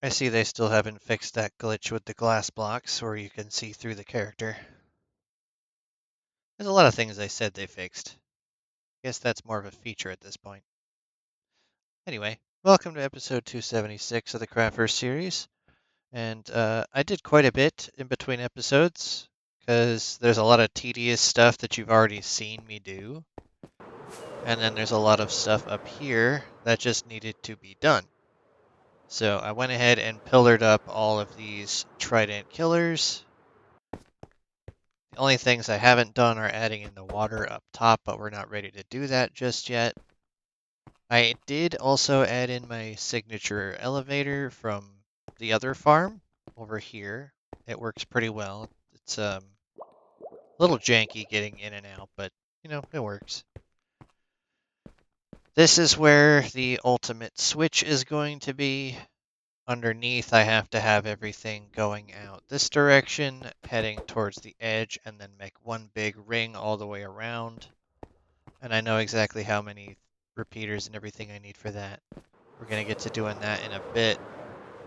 I see they still haven't fixed that glitch with the glass blocks where you can see through the character. There's a lot of things they said they fixed. Guess that's more of a feature at this point. Anyway, welcome to episode 276 of the Craftverse series. And I did quite a bit in between episodes because there's a lot of tedious stuff that you've already seen me do. And then there's a lot of stuff up here that just needed to be done. So I went ahead and pillared up all of these trident killers. The only things I haven't done are adding in the water up top, but we're not ready to do that just yet. I did also add in my signature elevator from the other farm over here. It works pretty well. It's a little janky getting in and out, but it works. This is where the ultimate switch is going to be. Underneath, I have to have everything going out this direction, heading towards the edge, and then make one big ring all the way around. And I know exactly how many repeaters and everything I need for that. We're going to get to doing that in a bit.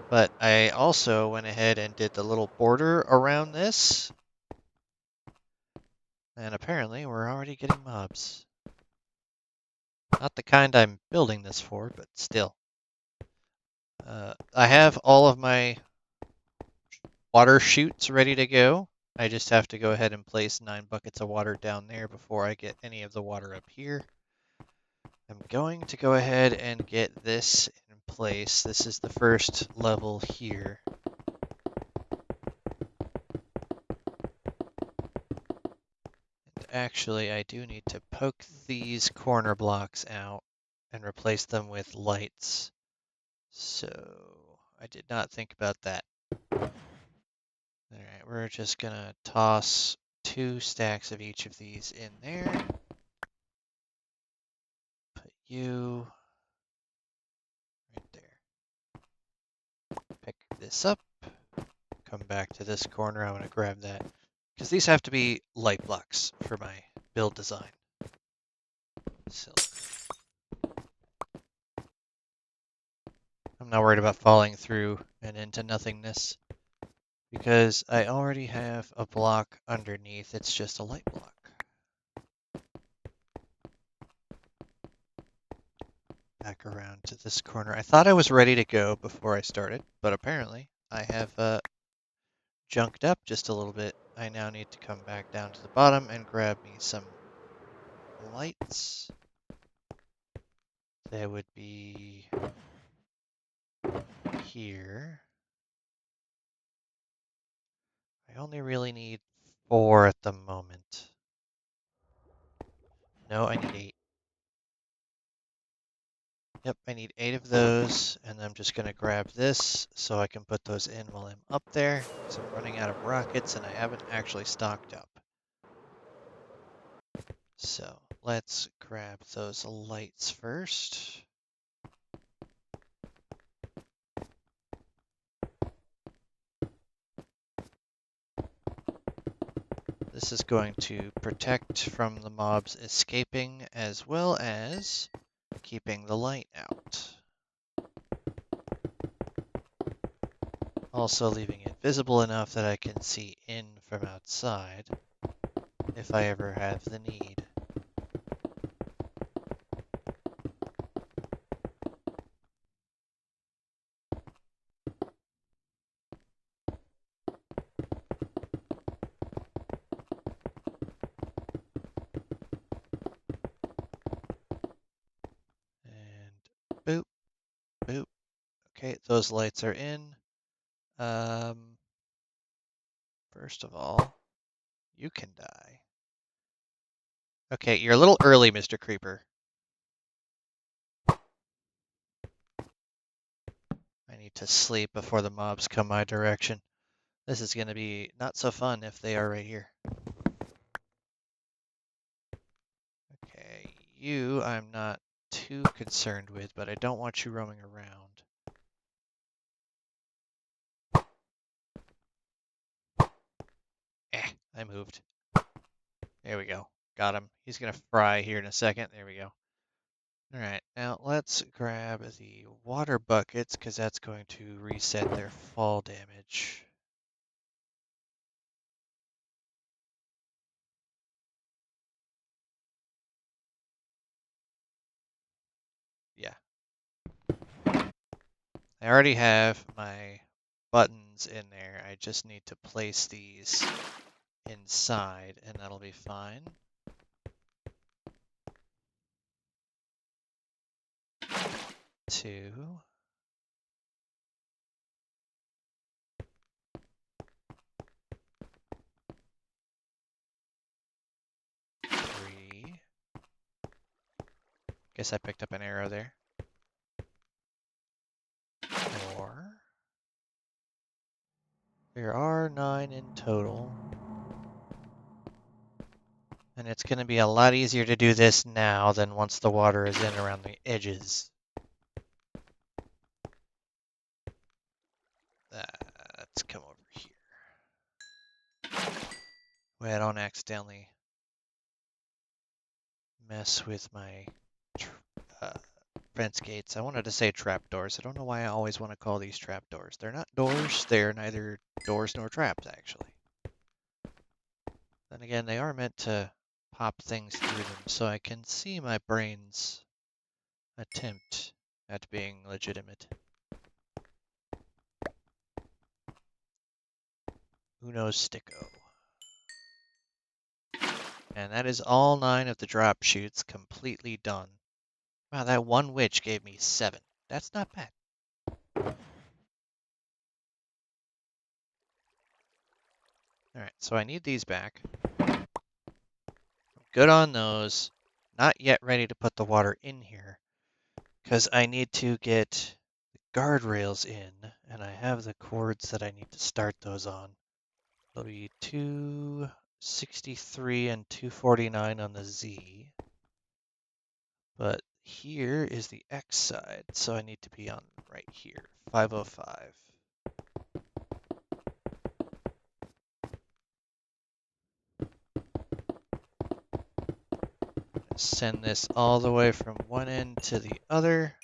But I also went ahead and did the little border around this. And apparently we're already getting mobs. Not the kind I'm building this for, but still. I have all of my water chutes ready to go. I just have to go ahead and place 9 buckets of water down there before I get any of the water up here. I'm going to go ahead and get this in place. This is the first level here. And actually, I do need to poke these corner blocks out and replace them with lights. So I did not think about that. Alright, we're just gonna toss 2 stacks of each of these in there. Put you right there. Pick this up. Come back to this corner. I want to grab that. Because these have to be light blocks for my build design. So I'm not worried about falling through and into nothingness. Because I already have a block underneath. It's just a light block. Back around to this corner. I thought I was ready to go before I started, but apparently I have junked up just a little bit. I now need to come back down to the bottom and grab me some lights. They would be here. I only really need 4 at the moment. No, I need 8. Yep, I need 8 of those, and I'm just going to grab this so I can put those in while I'm up there, because I'm running out of rockets and I haven't actually stocked up. So let's grab those lights first. This is going to protect from the mobs escaping as well as keeping the light out. Also leaving it visible enough that I can see in from outside if I ever have the need. And boop, boop. Okay, those lights are in. First of all, you can die. Okay, you're a little early, Mr. Creeper. I need to sleep before the mobs come my direction. This is going to be not so fun if they are right here. Okay, you I'm not too concerned with, but I don't want you roaming around. I moved. There we go. Got him. He's going to fry here in a second. There we go. All right, now let's grab the water buckets because that's going to reset their fall damage. Yeah. I already have my buttons in there. I just need to place these inside and that'll be fine. 2. 3. Guess I picked up an arrow there. 4. There are 9 in total. And it's going to be a lot easier to do this now than once the water is in around the edges. Let's come over here. Wait, I don't accidentally mess with my fence gates. I wanted to say trapdoors. I don't know why I always want to call these trapdoors. They're not doors. They're neither doors nor traps, actually. Then again, they are meant to pop things through them, so I can see my brain's attempt at being legitimate. Uno sticko. And that is all 9 of the drop chutes completely done. Wow, that one witch gave me 7. That's not bad. Alright, so I need these back. Good on those. Not yet ready to put the water in here, because I need to get the guardrails in, and I have the cords that I need to start those on. It'll be 263 and 249 on the Z. But here is the X side, so I need to be on right here, 505. Send this all the way from one end to the other.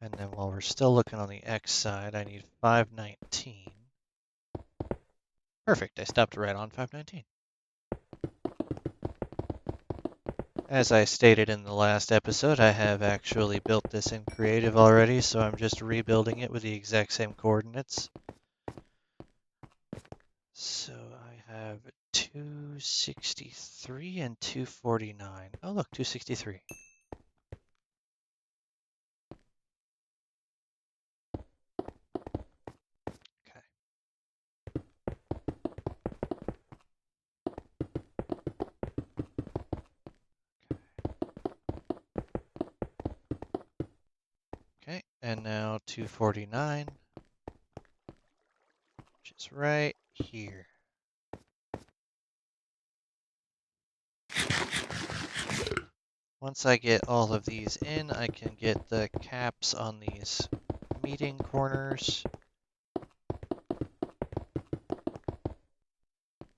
And then while we're still looking on the X side, I need 519. Perfect, I stopped right on 519. As I stated in the last episode, I have actually built this in Creative already, so I'm just rebuilding it with the exact same coordinates. So I have 263 and 249. Oh look, 263. Okay. Okay, and now 249, which is right here. Once I get all of these in, I can get the caps on these meeting corners.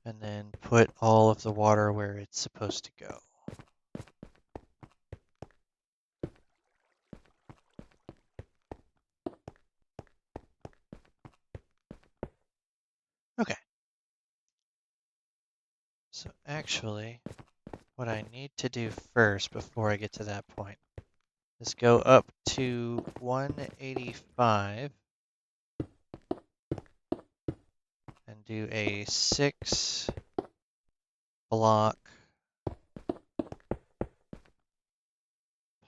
And then put all of the water where it's supposed to go. Okay. So actually, what I need to do first before I get to that point is go up to 185 and do a 6 block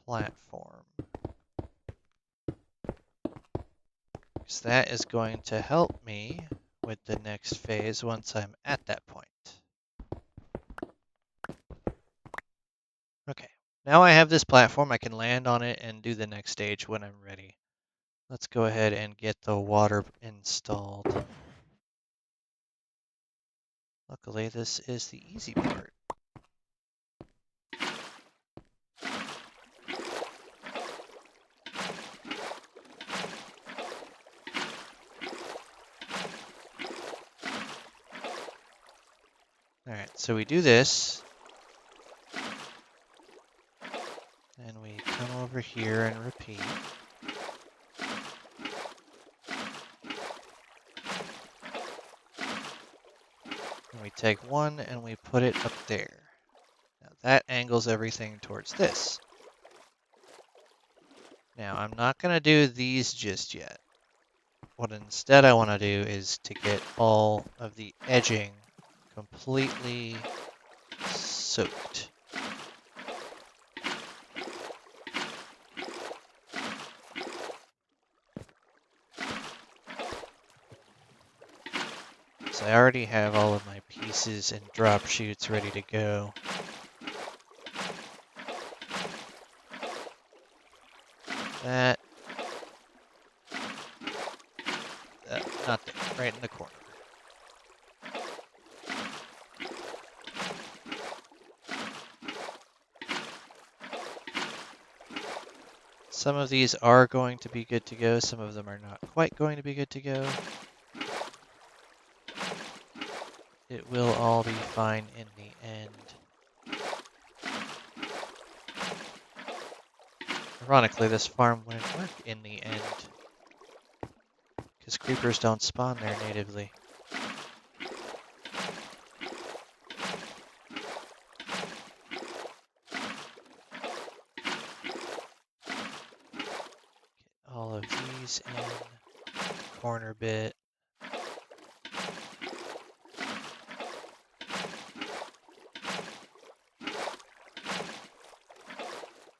platform. Because that is going to help me with the next phase once I'm at that point. Okay, now I have this platform, I can land on it and do the next stage when I'm ready. Let's go ahead and get the water installed. Luckily, this is the easy part. All right, so we do this, and we here and repeat. And we take one and we put it up there. Now that angles everything towards this. Now I'm not going to do these just yet. What instead I want to do is to get all of the edging completely soaked. So I already have all of my pieces and drop shoots ready to go. That, not there, right in the corner. Some of these are going to be good to go, some of them are not quite going to be good to go. It will all be fine in the end. Ironically, this farm wouldn't work in the end, because creepers don't spawn there natively. Get all of these in the corner bit.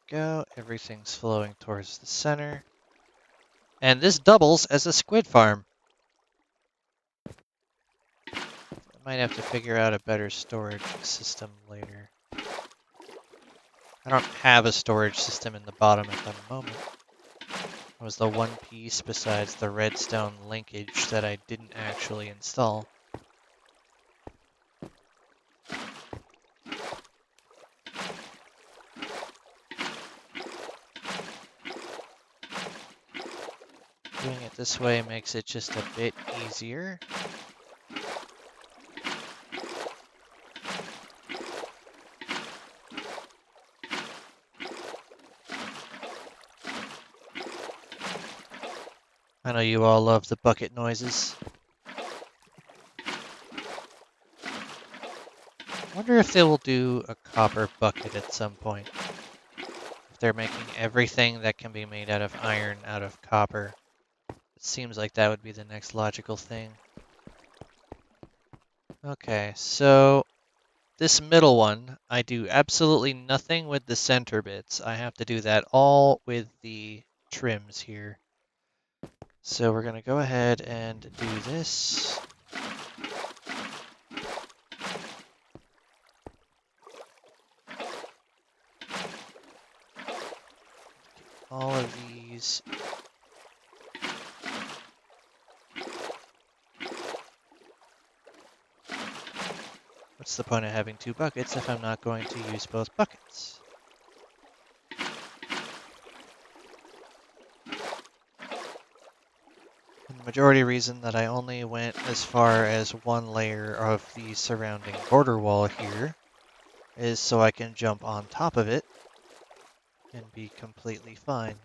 Go, everything's flowing towards the center. And this doubles as a squid farm. I might have to figure out a better storage system later. I don't have a storage system in the bottom at the moment. It was the one piece besides the redstone linkage that I didn't actually install. Doing it this way makes it just a bit easier. I know you all love the bucket noises. Wonder if they will do a copper bucket at some point. If they're making everything that can be made out of iron out of copper. It seems like that would be the next logical thing. Okay, so this middle one, I do absolutely nothing with the center bits. I have to do that all with the trims here. So we're going to go ahead and do this. All of these. What's the point of having two buckets if I'm not going to use both buckets? And the majority reason that I only went as far as one layer of the surrounding border wall here is so I can jump on top of it and be completely fine.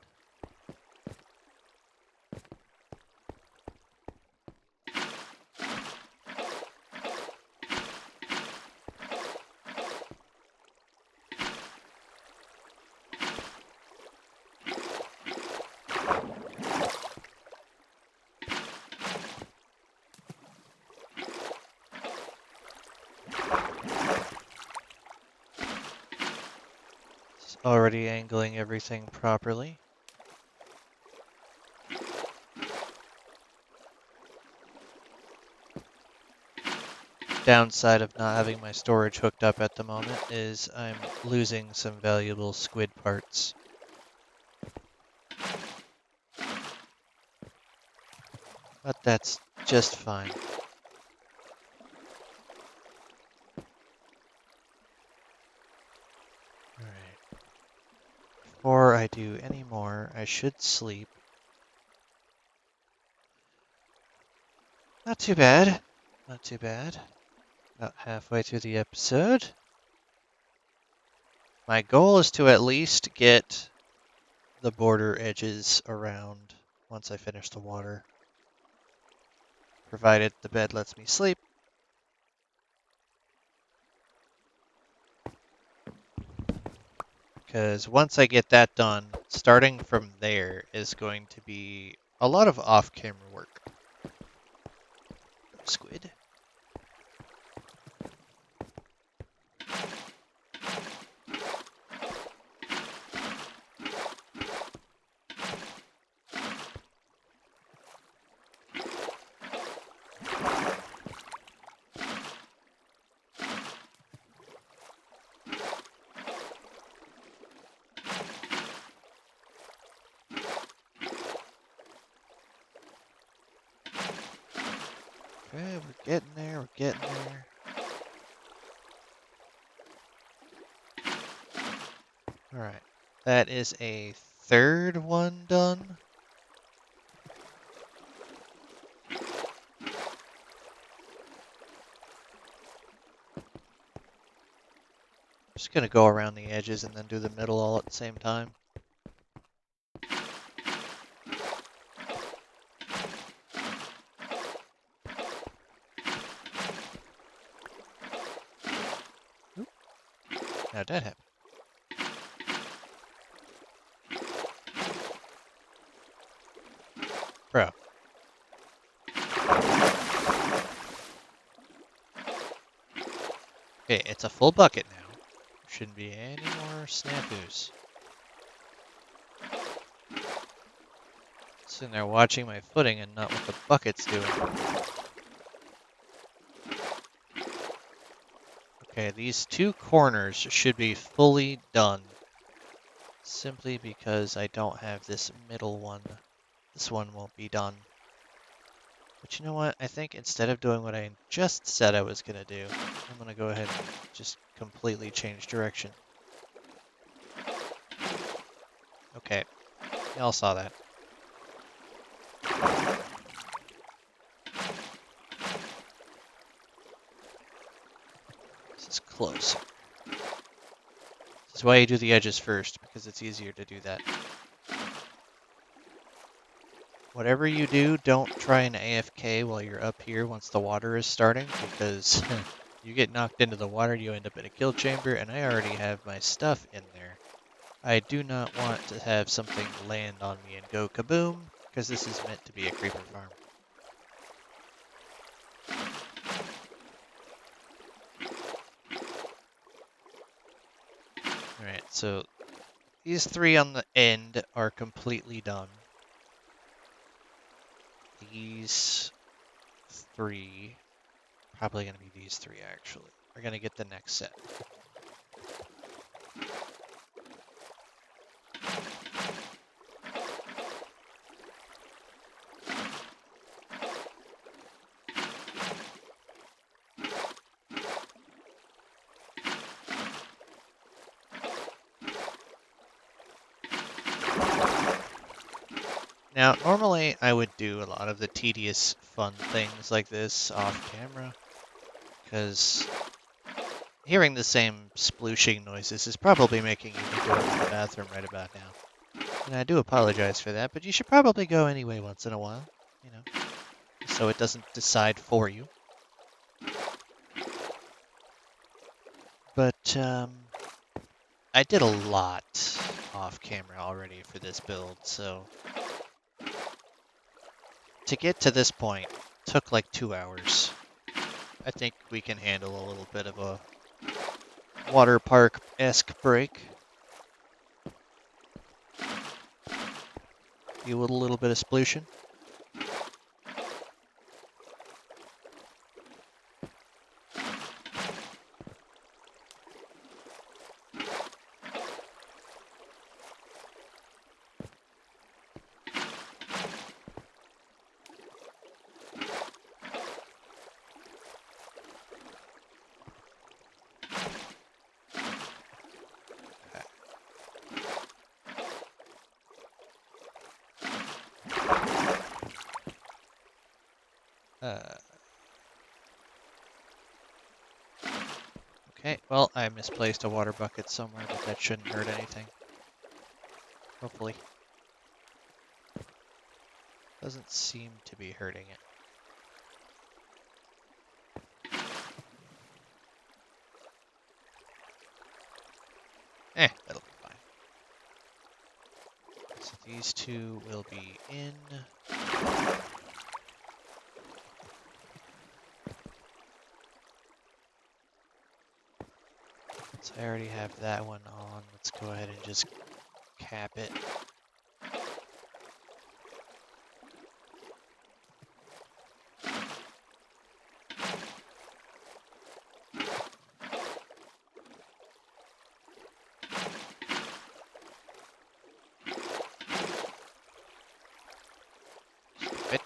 Already angling everything properly. Downside of not having my storage hooked up at the moment is I'm losing some valuable squid parts. But that's just fine. Alright. Before I do any more, I should sleep. Not too bad. Not too bad. About halfway through the episode. My goal is to at least get the border edges around once I finish the water, provided the bed lets me sleep. Because once I get that done, starting from there is going to be a lot of off-camera work. Squid. Okay, we're getting there, we're getting there. Alright, that is a third one done. Just gonna go around the edges and then do the middle all at the same time. Oop. How'd that happen? Bro. Okay, it's a full bucket now. Shouldn't be any more snafus. Sitting there watching my footing and not what the bucket's doing. Okay, these two corners should be fully done. Simply because I don't have this middle one. This one won't be done. But you know what? I think instead of doing what I just said I was going to do, I'm going to go ahead and just completely change direction. Okay, y'all saw that. This is close. This is why you do the edges first, because it's easier to do that. Whatever you do, don't try and AFK while you're up here once the water is starting, because you get knocked into the water, you end up in a kill chamber, and I already have my stuff in there. I do not want to have something land on me and go kaboom, because this is meant to be a creeper farm. Alright, so these three on the end are completely done. These three, probably going to be these three actually, are going to get the next set. Now, normally I would do a lot of the tedious, fun things like this off camera, because hearing the same splooshing noises is probably making you need to go to the bathroom right about now. And I do apologize for that, but you should probably go anyway once in a while, you know, so it doesn't decide for you. But, I did a lot off camera already for this build, so to get to this point took like 2 hours. I think we can handle a little bit of a water park-esque break. You with a little bit of splooshin'? Okay, well, I misplaced a water bucket somewhere, but that shouldn't hurt anything. Hopefully. Doesn't seem to be hurting it. That'll be fine. So these two will be in. So I already have that one on. Let's go ahead and just cap it. Bit.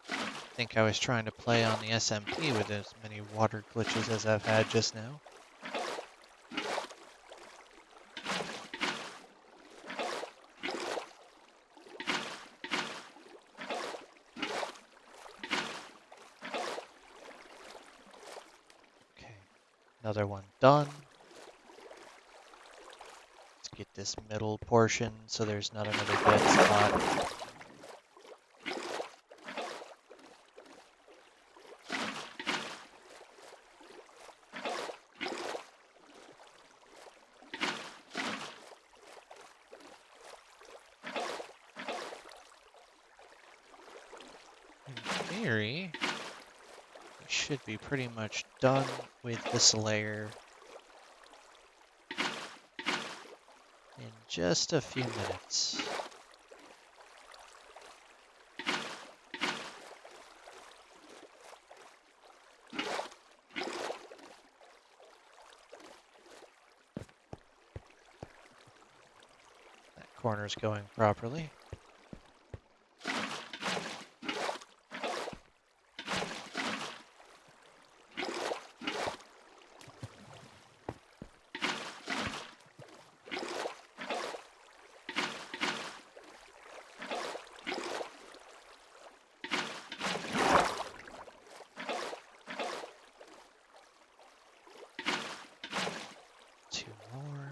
I think I was trying to play on the SMP with as many water glitches as I've had just now. Okay, another one done. Let's get this middle portion so there's not another dead spot. In theory, we should be pretty much done with this layer in just a few minutes. That corner's going properly. Two more.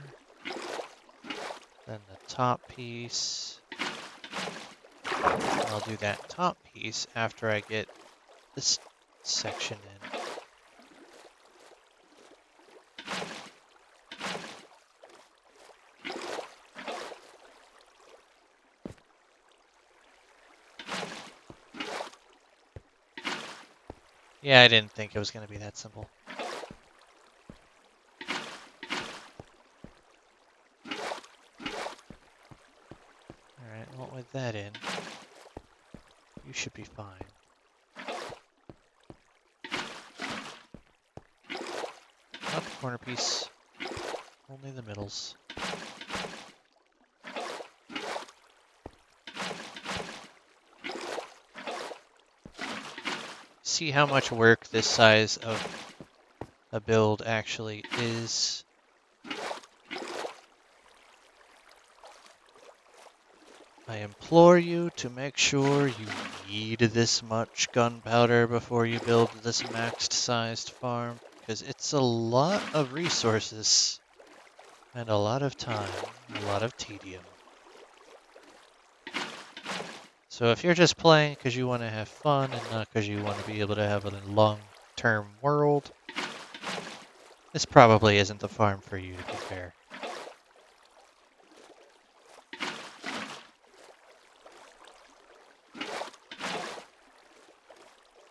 Then the top piece. I'll do that top piece after I get this section in. Yeah, I didn't think it was going to be that simple. Alright, well, with that in, you should be fine. Not the corner piece, only the middles. See how much work this size of a build actually is. I implore you to make sure you need this much gunpowder before you build this maxed sized farm, because it's a lot of resources and a lot of time, a lot of tedium. So if you're just playing because you want to have fun and not because you want to be able to have a long-term world, this probably isn't the farm for you, to be fair.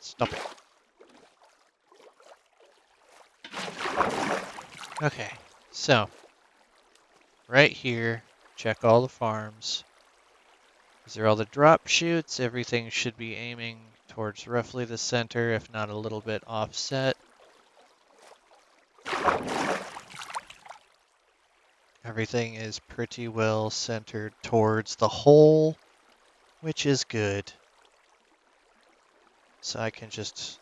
Stop it. Okay, so right here, check all the farms. These are all the drop chutes. Everything should be aiming towards roughly the center, if not a little bit offset. Everything is pretty well centered towards the hole, which is good. So I can just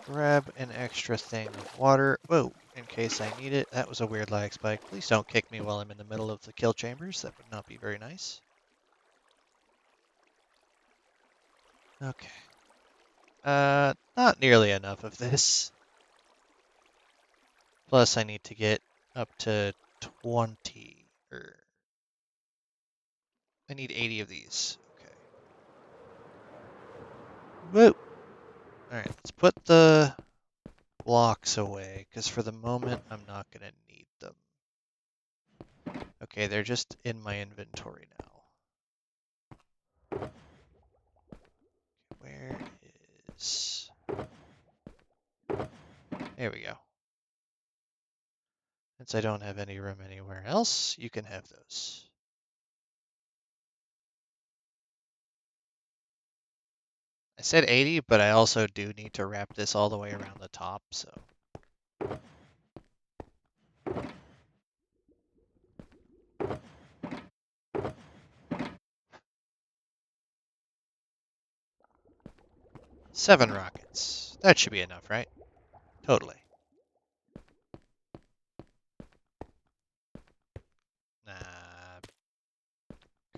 grab an extra thing of water. Whoa, in case I need it. That was a weird lag spike. Please don't kick me while I'm in the middle of the kill chambers. That would not be very nice. Okay. Not nearly enough of this. Plus I need to get up to 20. I need 80 of these. Okay. Whoa! Alright, let's put the blocks away, because for the moment, I'm not going to need them. Okay, they're just in my inventory now. Where is... There we go. Since I don't have any room anywhere else, you can have those. I said 80, but I also do need to wrap this all the way around the top, so... 7 rockets. That should be enough, right? Totally.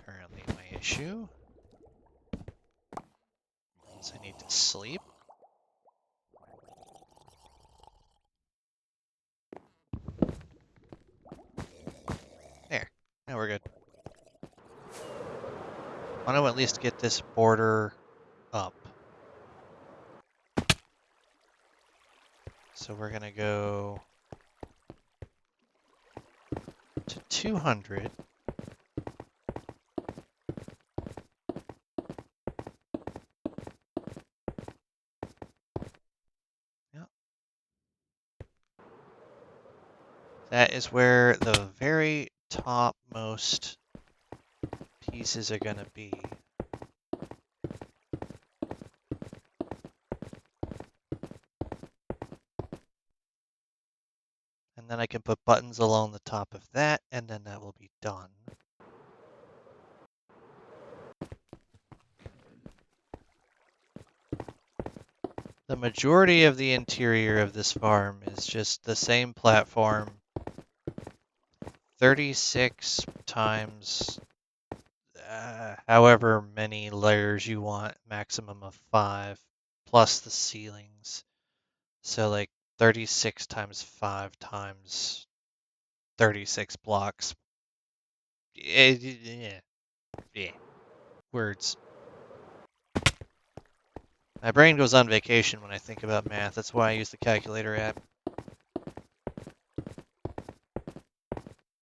Currently my issue is I need to sleep. There. Now we're good. I want to at least get this border up. So we're going to go to 200. Yep. That is where the very topmost pieces are going to be. And then I can put buttons along the top of that, and then that will be done. The majority of the interior of this farm is just the same platform, 36 times however many layers you want, maximum of 5, plus the ceilings. So like 36 times 5 times 36 blocks. Yeah. Words. My brain goes on vacation when I think about math. That's why I use the calculator app.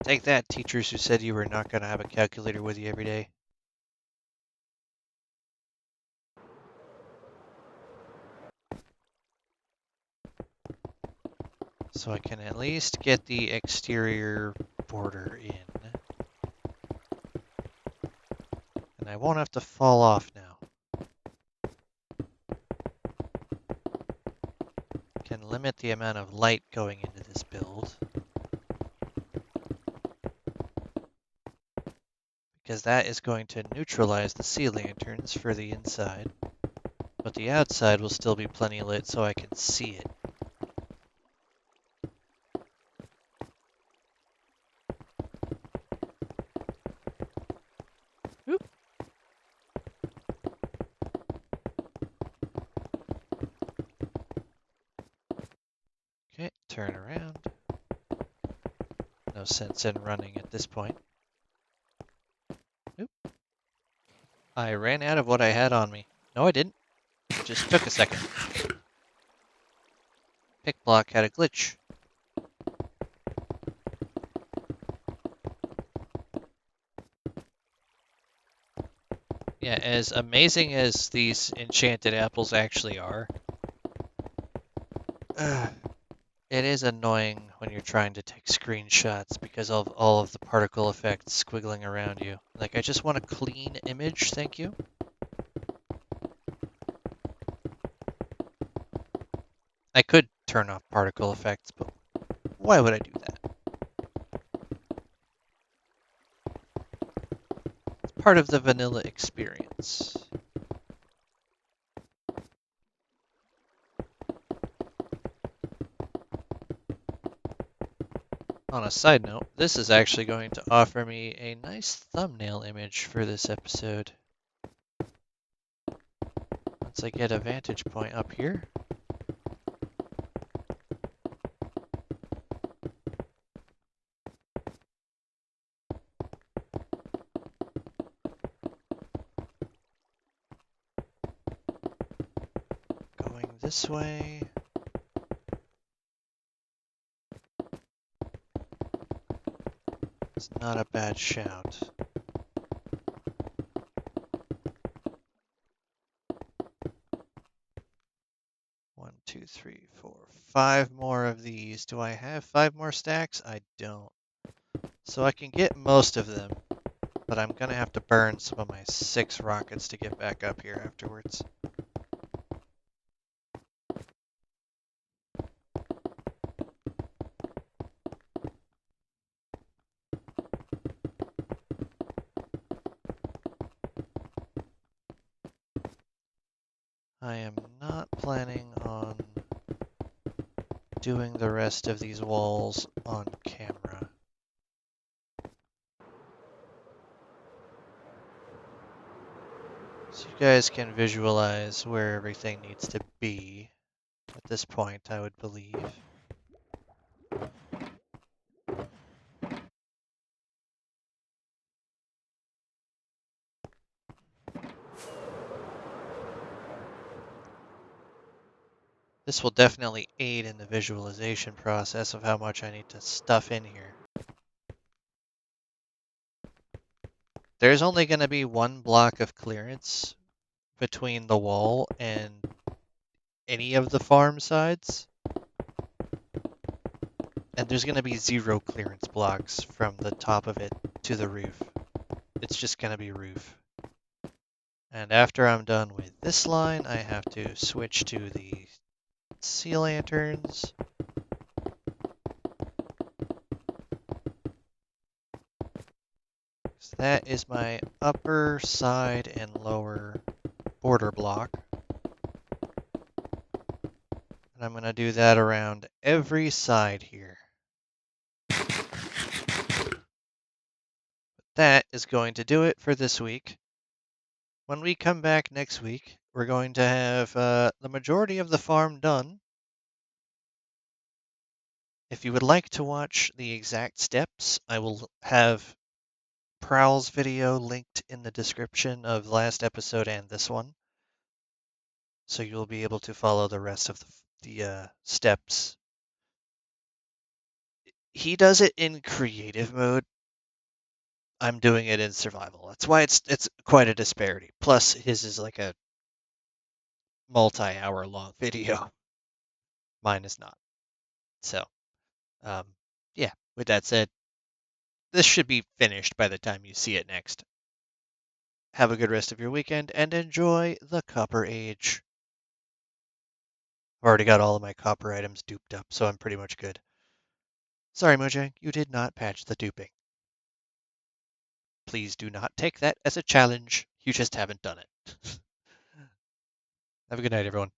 Take that, teachers who said you were not going to have a calculator with you every day. So I can at least get the exterior border in. And I won't have to fall off now. Can limit the amount of light going into this build. Because that is going to neutralize the sea lanterns for the inside. But the outside will still be plenty lit so I can see it. Oop. Okay, turn around. No sense in running at this point. Oop. I ran out of what I had on me. No, I didn't. It just took a second. Pick block had a glitch. Yeah, as amazing as these enchanted apples actually are, it is annoying when you're trying to take screenshots because of all of the particle effects squiggling around you. Like, I just want a clean image, thank you. I could turn off particle effects, but why would I do that? It's part of the vanilla experience. On a side note, this is actually going to offer me a nice thumbnail image for this episode. Once I get a vantage point up here. this way. It's not a bad shout. One, two, three, four, 5 more of these. Do I have 5 more stacks? I don't. So I can get most of them, but I'm going to have to burn some of my 6 rockets to get back up here afterwards. I am not planning on doing the rest of these walls on camera. So you guys can visualize where everything needs to be at this point, I would believe. This will definitely aid in the visualization process of how much I need to stuff in here. There's only going to be 1 block of clearance between the wall and any of the farm sides. And there's going to be 0 clearance blocks from the top of it to the roof. It's just going to be roof. And after I'm done with this line, I have to switch to the sea lanterns. So that is my upper side and lower border block. And I'm going to do that around every side here. That is going to do it for this week. When we come back next week, we're going to have the majority of the farm done. If you would like to watch the exact steps, I will have Prowl's video linked in the description of the last episode and this one. So you'll be able to follow the rest of the steps. He does it in creative mode. I'm doing it in survival. That's why it's quite a disparity. Plus, his is like a multi-hour long video. Mine is not. So, yeah, with that said, this should be finished by the time you see it next. Have a good rest of your weekend and enjoy the Copper Age. I've already got all of my copper items duped up, so I'm pretty much good. Sorry, Mojang, you did not patch the duping. Please do not take that as a challenge. You just haven't done it. Have a good night, everyone.